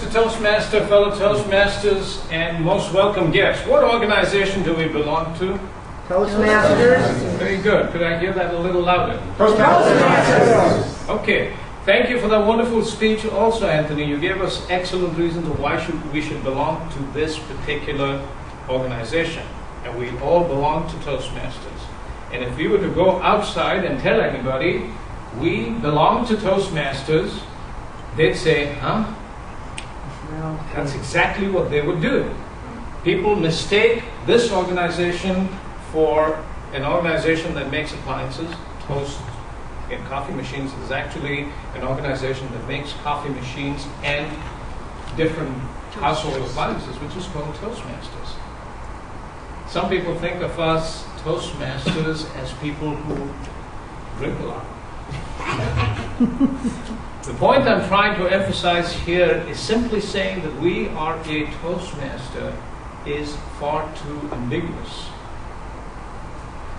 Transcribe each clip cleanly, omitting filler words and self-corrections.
Mr. Toastmaster, fellow Toastmasters, and most welcome guests. What organization do we belong to? Toastmasters. Very good. Could I hear that a little louder? Toastmasters. Okay. Thank you for that wonderful speech also, Anthony. You gave us excellent reasons of why we should belong to this particular organization. And we all belong to Toastmasters. And if we were to go outside and tell anybody we belong to Toastmasters, they'd say, huh? No. That's exactly what they would do. People mistake this organization for an organization that makes appliances. Toast and coffee machines is actually an organization that makes coffee machines and different household appliances, which is called Toastmasters. Some people think of us Toastmasters as people who drink a lot. The point I'm trying to emphasize here is simply saying that we are a Toastmaster is far too ambiguous.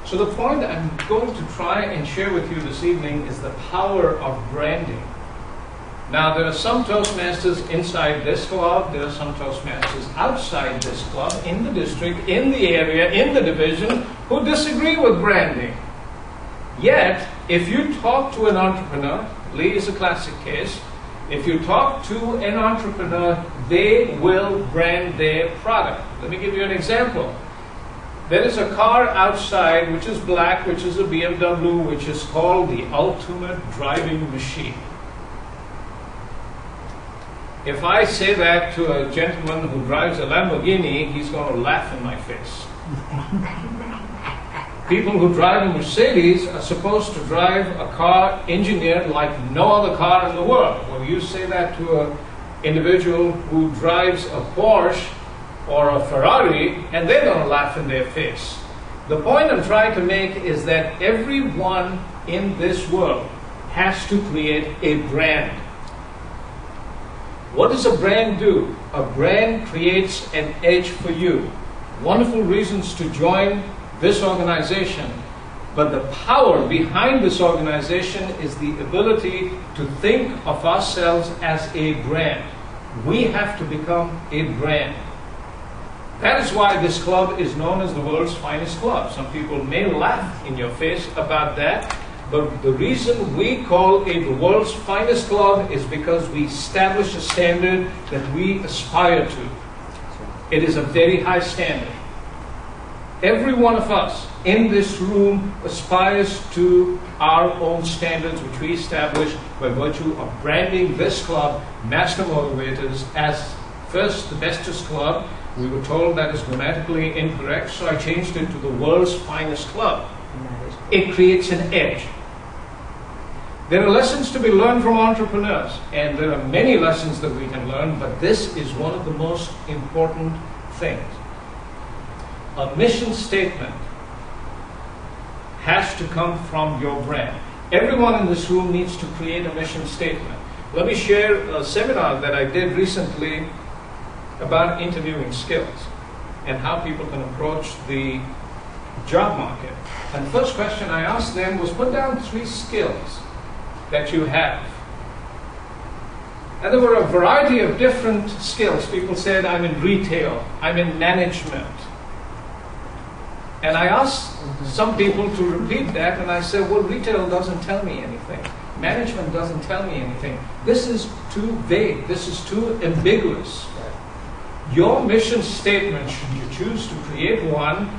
So the point I'm going to try and share with you this evening is the power of branding. Now, there are some Toastmasters inside this club, there are some Toastmasters outside this club, in the district, in the area, in the division, who disagree with branding. Yet, if you talk to an entrepreneur, Lee is a classic case, if you talk to an entrepreneur, they will brand their product. Let me give you an example. There is a car outside which is black, which is a BMW, which is called the ultimate driving machine. If I say that to a gentleman who drives a Lamborghini, he's going to laugh in my face. People who drive a Mercedes are supposed to drive a car engineered like no other car in the world. When you say that to an individual who drives a Porsche or a Ferrari, and they're going to laugh in their face. The point I'm trying to make is that everyone in this world has to create a brand. What does a brand do? A brand creates an edge for you. Wonderful reasons to join this organization, but the power behind this organization is the ability to think of ourselves as a brand. We have to become a brand. That is why this club is known as the world's finest club. Some people may laugh in your face about that, but the reason we call it the world's finest club is because we establish a standard that we aspire to. It is a very high standard. Every one of us in this room aspires to our own standards, which we establish by virtue of branding this club, Master Motivators, as first the bestest club. We were told that is grammatically incorrect, so I changed it to the world's finest club. It creates an edge. There are lessons to be learned from entrepreneurs, and there are many lessons that we can learn, but this is one of the most important things. A mission statement has to come from your brand. Everyone in this room needs to create a mission statement. Let me share a seminar that I did recently about interviewing skills and how people can approach the job market. And the first question I asked them was, put down 3 skills that you have. And there were a variety of different skills. People said, I'm in retail, I'm in management. And I asked some people to repeat that, and I said, well, retail doesn't tell me anything. Management doesn't tell me anything. This is too vague. This is too ambiguous. Your mission statement, should you choose to create one,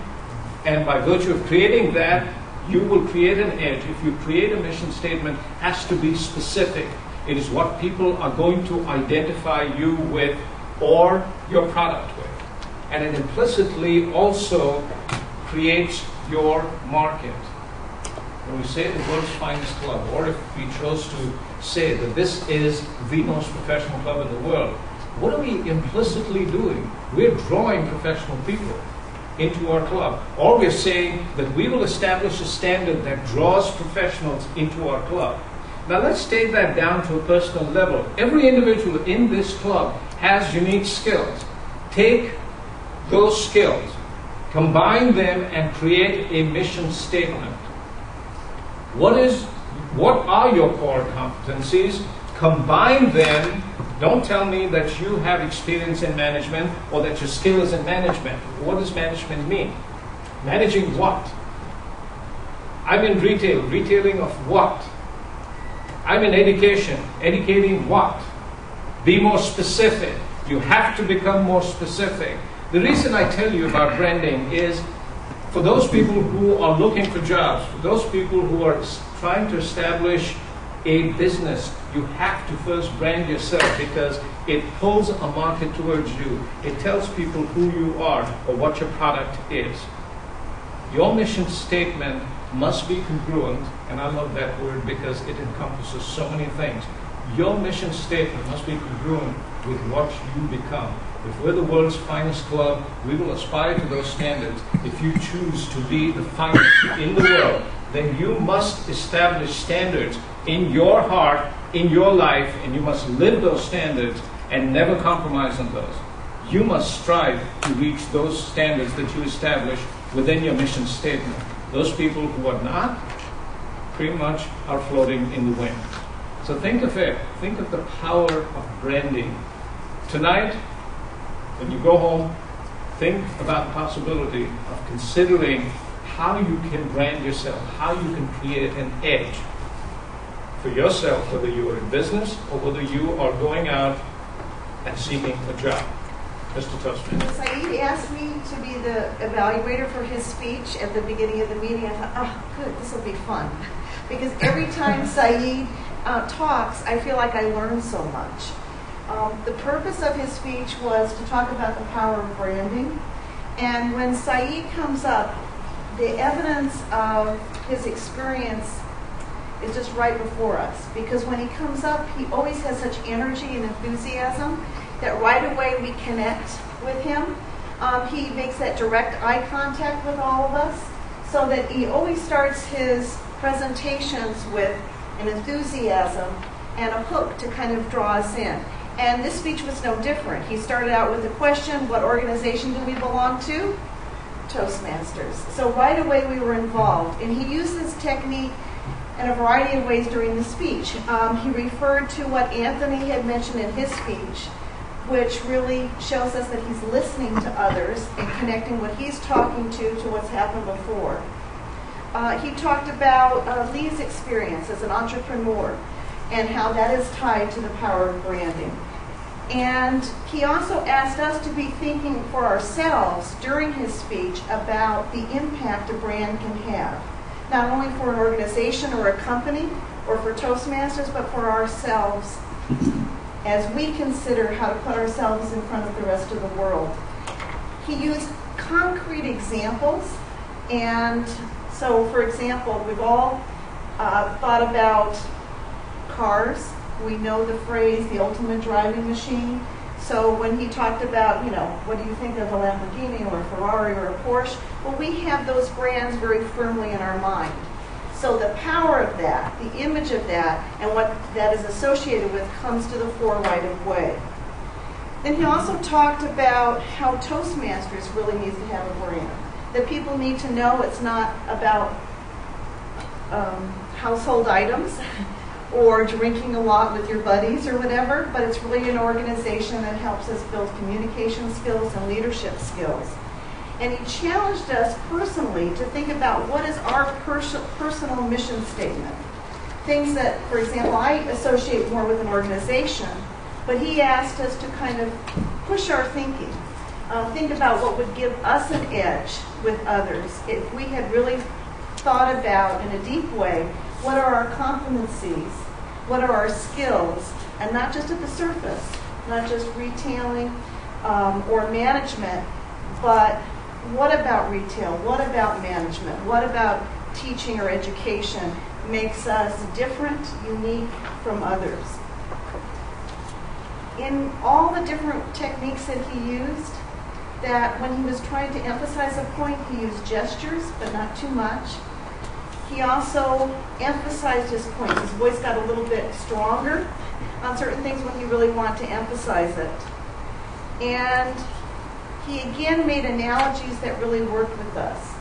and by virtue of creating that, you will create an edge. If you create a mission statement, it has to be specific. It is what people are going to identify you with or your product with. And it implicitly also creates your market. When we say the world's finest club, or if we chose to say that this is the most professional club in the world, what are we implicitly doing? We're drawing professional people into our club. Or we're saying that we will establish a standard that draws professionals into our club. Now let's take that down to a personal level. Every individual in this club has unique skills. Take those skills, combine them, and create a mission statement. What are your core competencies? Combine them Don't tell me that you have experience in management or that your skill is in management. What does management mean? Managing what? I'm in retail. Retailing of what? I'm in education. Educating what? Be more specific. You have to become more specific. The reason I tell you about branding is for those people who are looking for jobs, for those people who are trying to establish a business, you have to first brand yourself because it pulls a market towards you. It tells people who you are or what your product is. Your mission statement must be congruent, and I love that word because it encompasses so many things. Your mission statement must be congruent with what you become. If we're the world's finest club, we will aspire to those standards. If you choose to be the finest in the world, then you must establish standards in your heart, in your life, and you must live those standards and never compromise on those. You must strive to reach those standards that you establish within your mission statement. Those people who are not, pretty much are floating in the wind. So think of it. Think of the power of branding. Tonight, when you go home, think about the possibility of considering how you can brand yourself, how you can create an edge for yourself, whether you are in business or whether you are going out and seeking a job. Mr. Toastman. Sayeed asked me to be the evaluator for his speech at the beginning of the meeting. I thought, oh, good, this will be fun. Because every time Sayeed talks, I feel like I learn so much. The purpose of his speech was to talk about the power of branding. And when Sayeed comes up, the evidence of his experience is just right before us. Because when he comes up, he always has such energy and enthusiasm that right away we connect with him. He makes that direct eye contact with all of us, so that he always starts his presentations with an enthusiasm and a hook to kind of draw us in. And this speech was no different. He started out with the question, what organization do we belong to? Toastmasters. So right away we were involved. And he used this technique in a variety of ways during the speech. He referred to what Anthony had mentioned in his speech, which really shows us that he's listening to others and connecting what he's talking to what's happened before. He talked about Lee's experience as an entrepreneur and how that is tied to the power of branding. And he also asked us to be thinking for ourselves during his speech about the impact a brand can have, not only for an organization or a company or for Toastmasters, but for ourselves as we consider how to put ourselves in front of the rest of the world. He used concrete examples, and so, for example, we've all thought about cars. We know the phrase, the ultimate driving machine. So when he talked about, what do you think of a Lamborghini or a Ferrari or a Porsche? Well, we have those brands very firmly in our mind. So the power of that, the image of that, and what that is associated with comes to the fore right away. Then he also talked about how Toastmasters really needs to have a brand. That people need to know it's not about household items or drinking a lot with your buddies or whatever, but it's really an organization that helps us build communication skills and leadership skills. And he challenged us personally to think about what is our personal mission statement. Things that, for example, I associate more with an organization, but he asked us to kind of push our thinking. Think about what would give us an edge with others if we had really thought about, in a deep way, what are our competencies, what are our skills, and not just at the surface, not just retailing or management, but what about retail, what about management, what about teaching or education makes us different, unique from others. In all the different techniques that he used, that when he was trying to emphasize a point, he used gestures, but not too much. He also emphasized his points. His voice got a little bit stronger on certain things when he really wanted to emphasize it. And he again made analogies that really worked with us.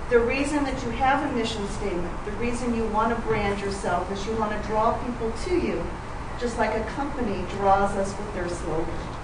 The reason that you have a mission statement, the reason you want to brand yourself is you want to draw people to you just like a company draws us with their slogan.